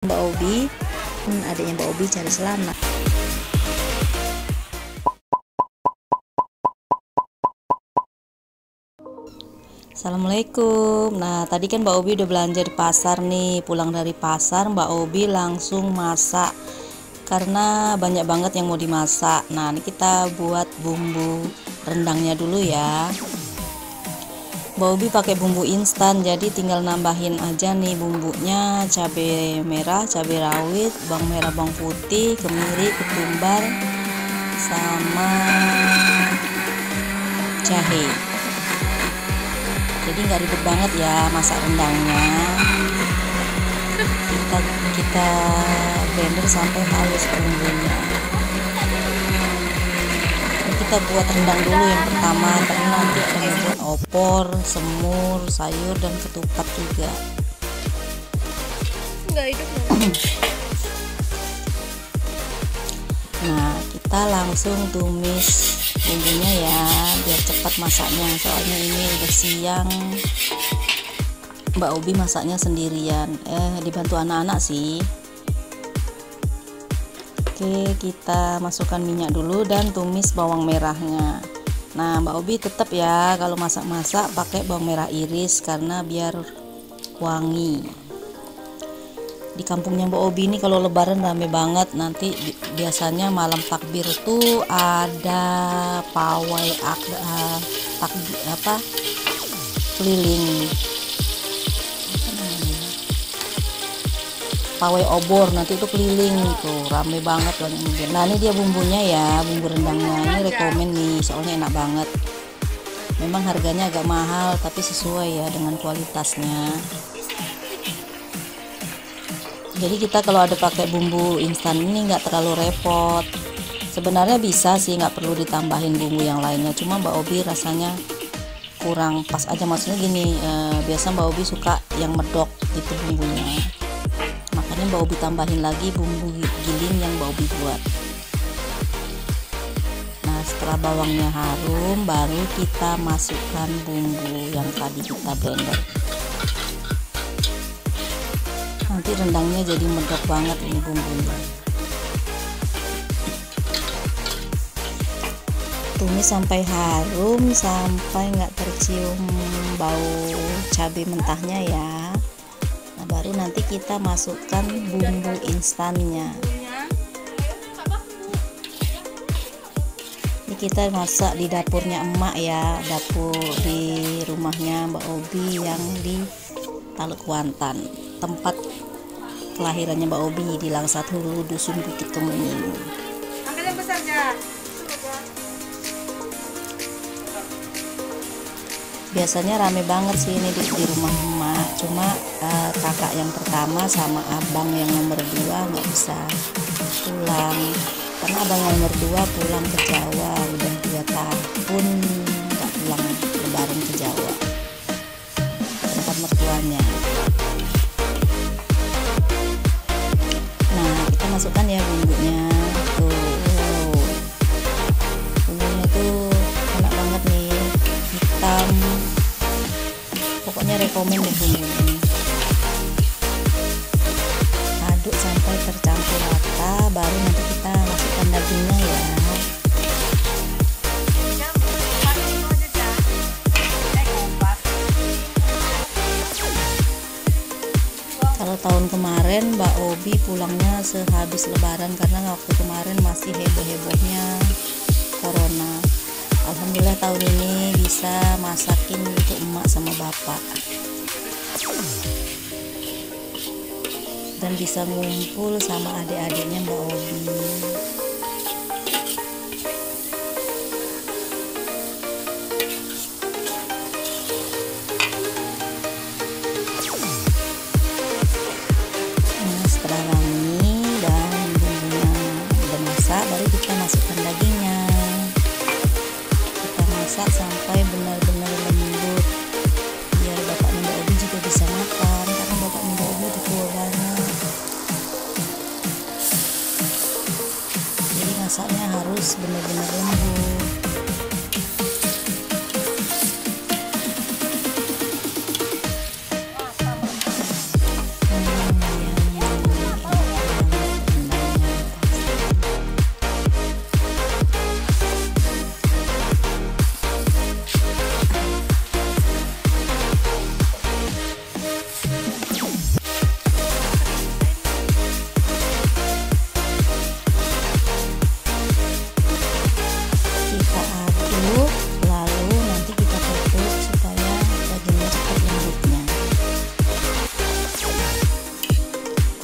Mbak Obi, adiknya Mbak Obi cari celana. Assalamualaikum. Nah, tadi kan Mbak Obi udah belanja di pasar nih. Pulang dari pasar, Mbak Obi langsung masak karena banyak banget yang mau dimasak. Nah, ini kita buat bumbu rendangnya dulu ya. Mbak Obi pakai bumbu instan, jadi tinggal nambahin aja nih bumbunya: cabai merah, cabai rawit, bawang merah, bawang putih, kemiri, ketumbar, sama jahe. Jadi nggak ribet banget ya masak rendangnya. Kita blender sampai halus bumbunya. Kita buat rendang dulu yang pertama, karena nanti akan membuat opor, semur, sayur, dan ketupat juga. Nggak hidup. Nah, kita langsung tumis bumbunya ya, biar cepat masaknya. Soalnya ini udah siang, Mbak Obi masaknya sendirian, dibantu anak-anak sih. Oke, kita masukkan minyak dulu dan tumis bawang merahnya. Nah, Mbak Obi tetap ya kalau masak-masak pakai bawang merah iris karena biar wangi. Di kampungnya Mbak Obi ini kalau lebaran rame banget. Nanti biasanya malam takbir tuh ada pawai keliling, pawai obor, nanti itu keliling tuh rame banget banyak mobil. Nah, ini dia bumbunya ya, bumbu rendangnya ini rekomen nih, soalnya enak banget. Memang harganya agak mahal tapi sesuai ya dengan kualitasnya. Jadi kita kalau ada pakai bumbu instan ini nggak terlalu repot. Sebenarnya bisa sih, nggak perlu ditambahin bumbu yang lainnya, cuma Mbak Obi rasanya kurang pas aja. Maksudnya gini, biasa Mbak Obi suka yang medok gitu bumbunya, makanya Mbak Obi tambahin lagi bumbu giling yang Mbak Obi buat. Nah, setelah bawangnya harum, baru kita masukkan bumbu yang tadi kita blender. Nanti rendangnya jadi medok banget ini bumbunya. Tumis sampai harum, sampai nggak tercium bau cabai mentahnya ya. Nah, baru nanti kita masukkan bumbu instannya. Ini kita masak di dapurnya emak ya, dapur di rumahnya Mbak Obi yang di Taluk Kuantan, tempat kelahirannya Mbak Obi di Langsat Hulu, Dusun Bukit Kemuning. Ambil yang besar ya. Biasanya rame banget sih ini di rumah emak, cuma kakak yang pertama sama abang yang nomor 2 nggak bisa pulang, karena abang yang nomor 2 pulang ke Jawa udah 2 tahun nggak pulang lebaran ke Jawa, tempat mertuanya. Nah, kita masukkan ya bumbunya tuh. Bumbunya tuh enak banget nih, hitam, pokoknya rekomen deh bumbu ini. Aduk sampai tercampur rata, baru nanti kita masukkan dagingnya ya. Kalau tahun kemarin Mbak Obi pulangnya sehabis lebaran, karena waktu kemarin masih heboh-hebohnya corona. Alhamdulillah tahun ini bisa masakin untuk emak sama bapak, dan bisa ngumpul sama adik-adiknya Mbak Obi. Nah, setelah wangi dan bumbunya udah masak, baru kita masukkan dagingnya. Kita masak sampai benar-benar lembut, biar bapak Mbak Obi juga bisa makan, karena bapak Mbak Obi udah tua banget. Jadi masaknya harus benar-benar lembut.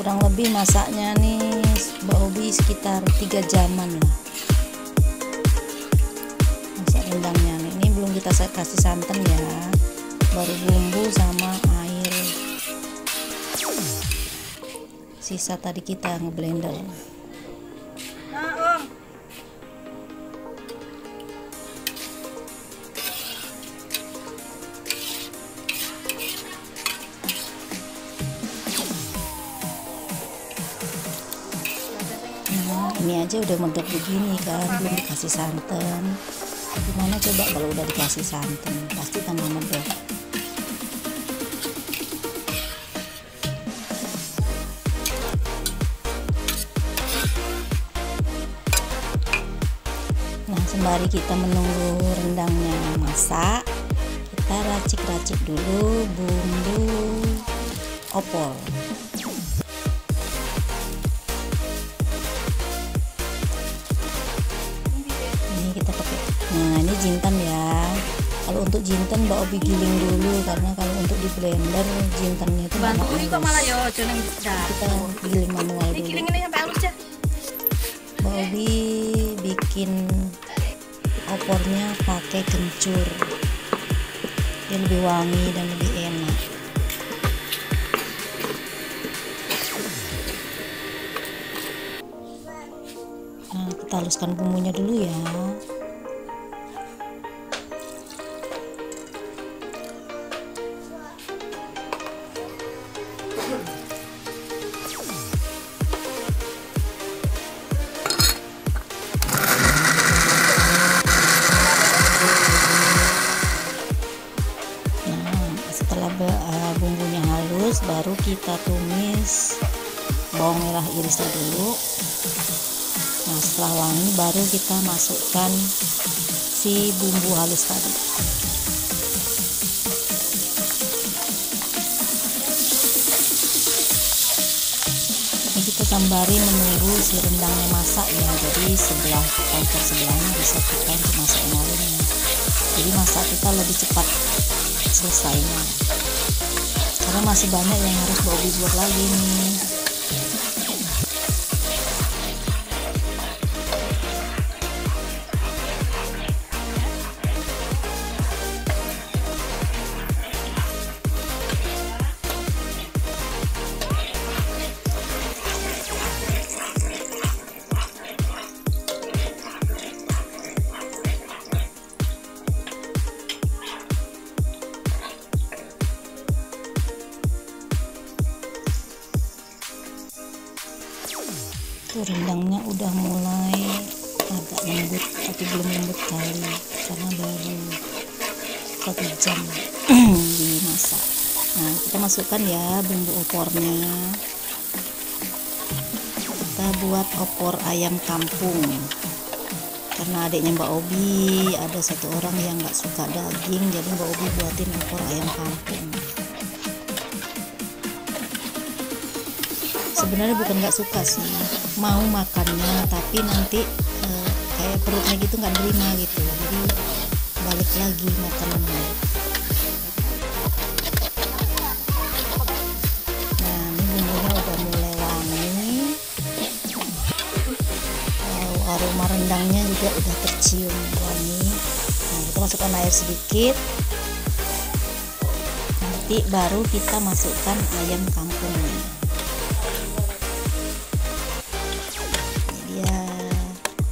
kurang lebih masaknya nih Mbak Obi sekitar 3 jaman lah masak rendangnya nih. Ini belum kita kasih santan ya, baru bumbu sama air sisa tadi kita ngeblender. Nah, Om. Nah, ini aja udah medok begini kan, belum dikasih santan. Gimana coba kalau udah dikasih santan, pasti tambah medok. Nah, sembari kita menunggu rendangnya masak, kita racik-racik dulu bumbu opor. Kita pakai, nah ini jintan ya. Kalau untuk jintan Mbak Obi giling dulu, karena kalau untuk di blender jintannya itu Bantu malah ini kok malah yo jeneng kita giling manual Ini dulu. giling ini sampai halus ya. Mbak Obi bikin opornya pakai kencur, dia lebih wangi dan lebih enak. Nah, kita haluskan bumbunya dulu ya. Nah, setelah bumbunya halus, baru kita tumis bawang merah irisnya dulu. Nah, setelah wangi baru kita masukkan si bumbu halus tadi. Ini kita sembari menunggu si rendangnya masak ya. Jadi sebelah kompor sebelahnya bisa kita untuk masak yang lainnya. Jadi masak kita lebih cepat selesainya. Karena masih banyak yang harus Mbak Obi buat lagi nih. Tuh rendangnya udah mulai agak lembut, tapi belum lembut kali karena baru 1 jam dimasak. Nah, kita masukkan ya bumbu opornya. Kita buat opor ayam kampung karena adiknya Mbak Obi ada 1 orang yang nggak suka daging, jadi Mbak Obi buatin opor ayam kampung. Sebenarnya bukan nggak suka sih, mau makannya, tapi nanti kayak perutnya gitu nggak nerima gitu, jadi balik lagi makanannya. Nah, ini bumbunya udah mulai wangi, aroma rendangnya juga udah tercium wangi. Nah, kita masukkan air sedikit, nanti baru kita masukkan ayam kampungnya.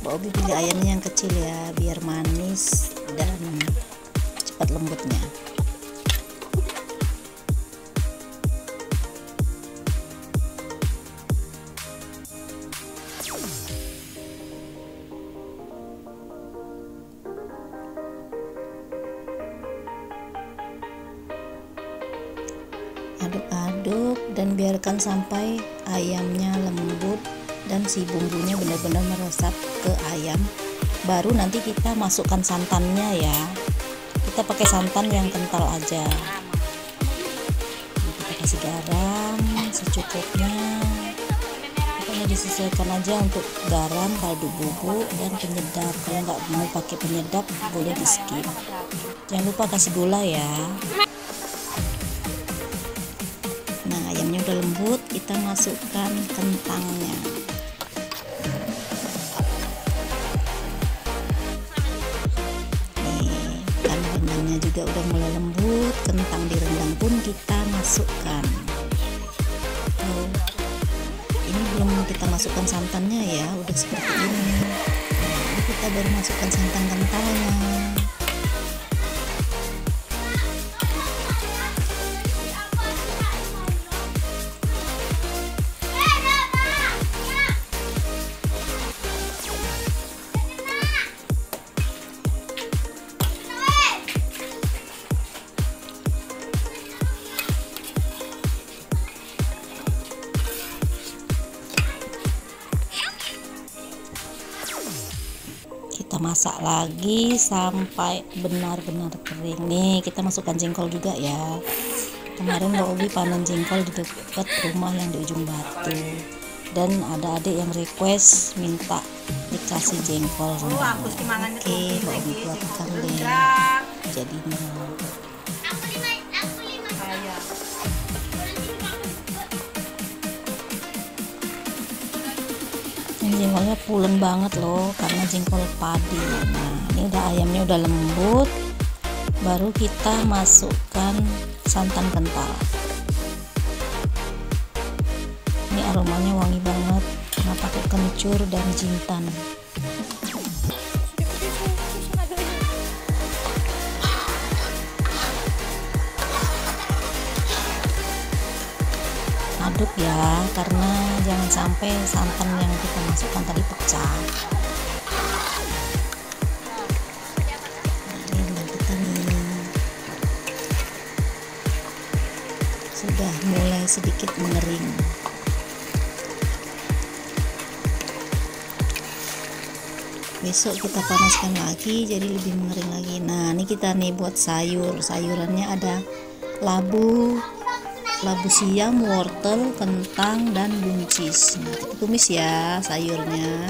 Mbak Obi pilih ayamnya yang kecil ya, biar manis dan cepat lembutnya. Aduk-aduk dan biarkan sampai ayamnya lembut dan si bumbunya benar-benar meresap ke ayam. Baru nanti kita masukkan santannya ya. Kita pakai santan yang kental aja. Kita kasih garam secukupnya. Pokoknya disesuaikan aja untuk garam, kaldu bubuk, dan penyedap. Kalau nggak mau pakai penyedap boleh di skip. Jangan lupa kasih gula ya. Nah, ayamnya udah lembut. lembut, kita masukkan kentangnya. Nih, kan rendangnya juga udah mulai lembut, kentang direndang pun kita masukkan. Tuh, ini belum kita masukkan santannya ya, udah seperti ini. Nah, kita baru masukkan santan kentalnya. Kita masak lagi sampai benar-benar kering. Nih, kita masukkan jengkol juga ya. Kemarin Mbak Obi panen jengkol di dekat rumah yang di ujung batu, dan ada adik yang request minta dikasih jengkol. Oke, Mbak Obi buatkan deh jadinya. Ini jengkolnya pulen banget loh, karena jengkol padi. Nah, ini udah ayamnya udah lembut, baru kita masukkan santan kental. Ini aromanya wangi banget karena pakai kencur dan jintan. Aduk ya, karena jangan sampai santan yang kita masukkan tadi pecah. Nah, ini kita nih sudah mulai sedikit mengering. Besok kita panaskan lagi jadi lebih mengering lagi. Nah, ini kita nih buat sayurannya ada labu siam, wortel, kentang, dan buncis. Nah, kita tumis ya sayurnya.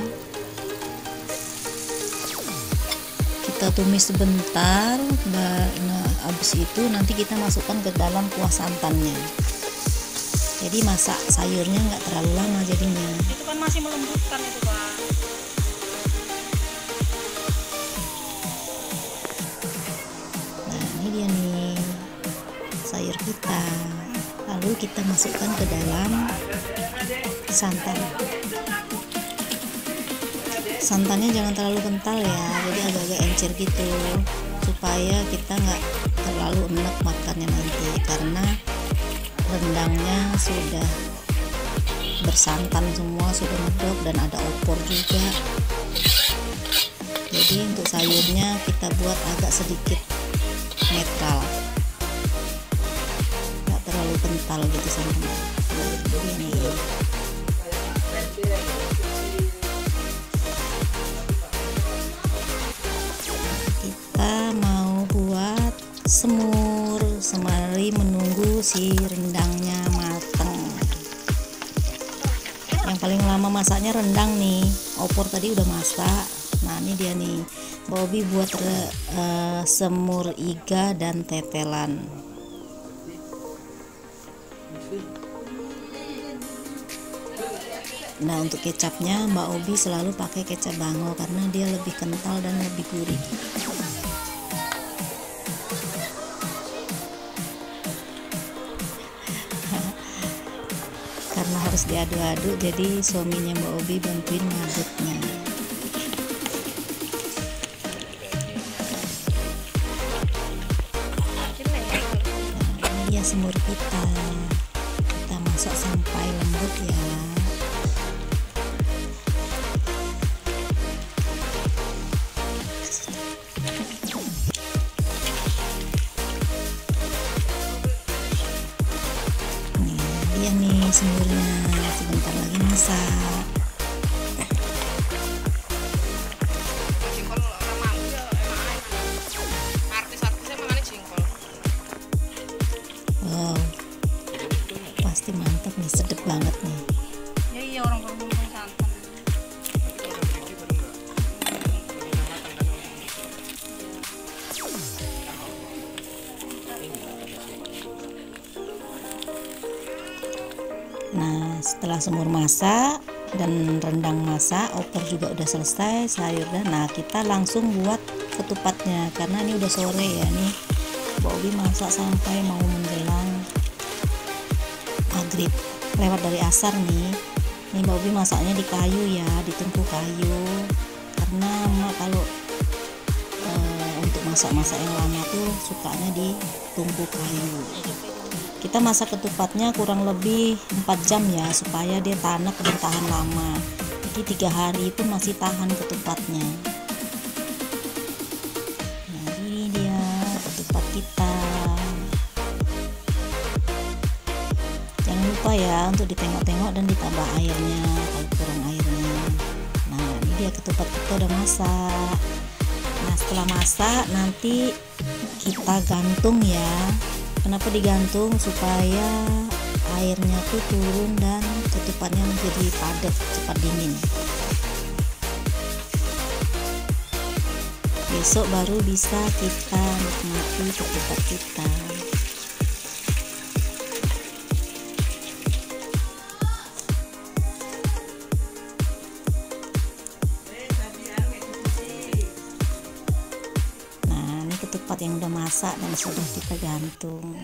Kita tumis sebentar. Nah, habis itu nanti kita masukkan ke dalam kuah santannya. Jadi masak sayurnya nggak terlalu lama jadinya. Itu kan masih melembutkan itu, Pak. Nah, ini dia nih sayur kita. Lalu kita masukkan ke dalam santan. Santannya jangan terlalu kental ya, jadi agak-agak encer gitu, supaya kita nggak terlalu enak makannya nanti, karena rendangnya sudah bersantan semua, sudah medok, dan ada opor juga. Jadi untuk sayurnya kita buat agak sedikit netral, terlalu kental gitu santannya. Ini kita mau buat semur sembari menunggu si rendangnya mateng. Yang paling lama masaknya rendang nih, opor tadi udah masak. Nah, ini dia nih Mbak Obi buat semur iga dan tetelan. Nah, untuk kecapnya Mbak Obi selalu pakai kecap bango karena dia lebih kental dan lebih gurih. Karena harus diaduk-aduk, jadi suaminya Mbak Obi bantuin ngaduknya. Nah, ini dia semur kita masak sampai lembut ya. Dia nih semurnya sebentar lagi masak. Wow, pasti mantap nih, sedap banget nih. Ya iya, orang berhubung santan. Setelah semur masak dan rendang masak, opor juga udah selesai, sayur dan nah kita langsung buat ketupatnya karena ini udah sore ya nih. Mbak Obi masak sampai mau menjelang maghrib, lewat dari asar nih. Ini Mbak Obi masaknya di kayu ya, di tungku kayu. Karena kalau untuk masak-masak yang lama tuh sukanya di tungku kayu. Kita masak ketupatnya kurang lebih 4 jam ya, supaya dia tanak dan tahan lama. Jadi 3 hari pun masih tahan ketupatnya. Nah ini dia ketupat kita. Jangan lupa ya untuk ditengok-tengok dan ditambah airnya kalau kurang airnya. Nah ini dia ketupat kita udah masak. Nah setelah masak nanti kita gantung ya. Kenapa digantung? Supaya airnya tuh turun dan ketupatnya menjadi padat, cepat dingin. Besok baru bisa kita nikmati ketupat kita. Ketupat yang udah masak dan sudah kita gantung.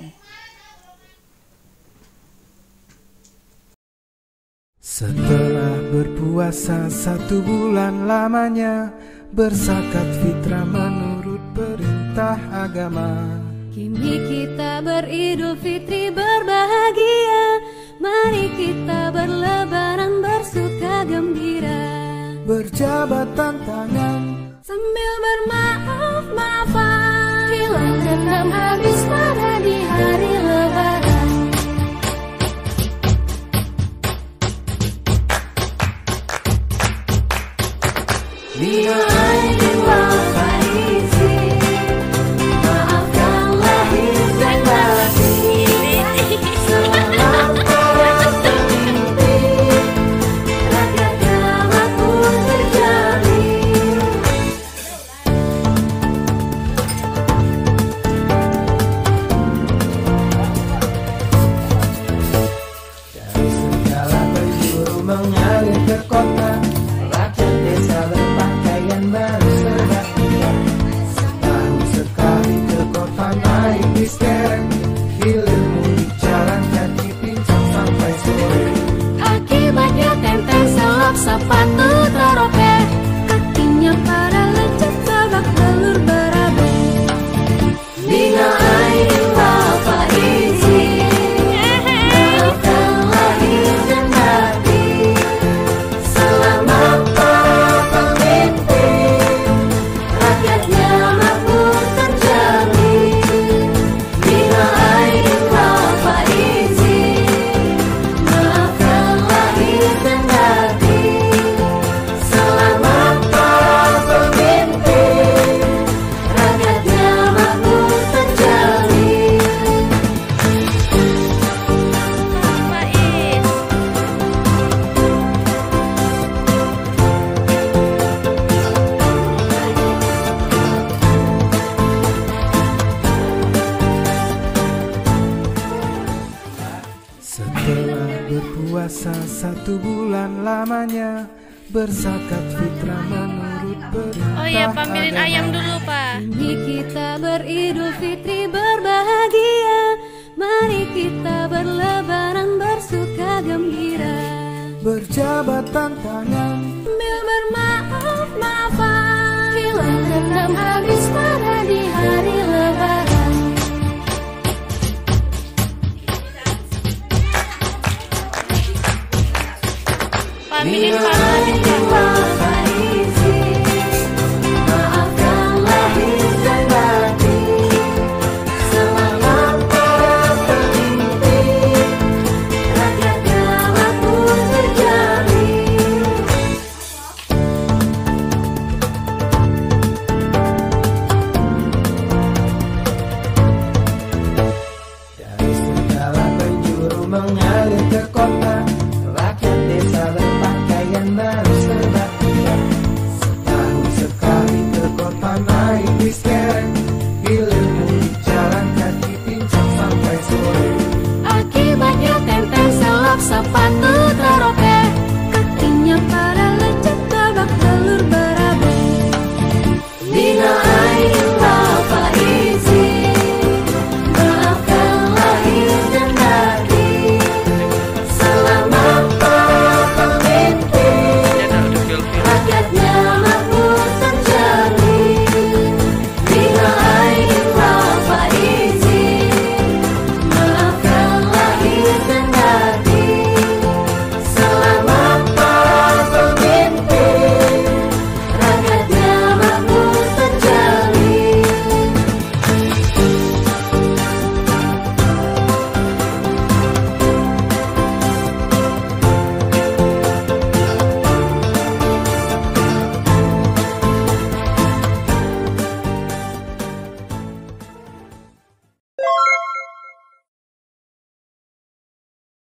Setelah berpuasa 1 bulan lamanya, berzakat fitrah menurut perintah agama. Kini kita beridul fitri berbahagia, mari kita berlebaran bersuka gembira. Berjabatan tangan sambil bermaaf-maafan, hilang dendam habis pada di hari lebaran. Bila aidin wal faizin, maafkan lahir dan batin. Selamat bermimpi, rakyatnya makmur terjamin. Dari segala penjuru mengalir ke kota, rakyat desa berpakaian baru serba indah. Setahun sekali ke kota naik bis derek, hilir mudik jalan kaki pincang sampai sore. Akibatnya tenteng selap sepatu teropek, kakinya pada lecet babak belur berabe. Bila aidin wal faizin, maafkan lahir dan batin. Selamat para pemimpin, rakyatnya makmur terjamin. Bila aidin wal faizin, maafkan lahir dan batin. Selamat para pemimpin, rakyatnya makmur terjamin. Setelah berpuasa 1 bulan lamanya, berzakat fitrah menurut perintah Oh iya, pambilin agama. ayam dulu, Pak. Kini kita beridul fitri berbahagia, mari kita berlebaran bersuka gembira. Berjabatan tangan Sambil bermaaf-maafan, hilang dendam habis pada di hari lebaran. Pambilin Pak.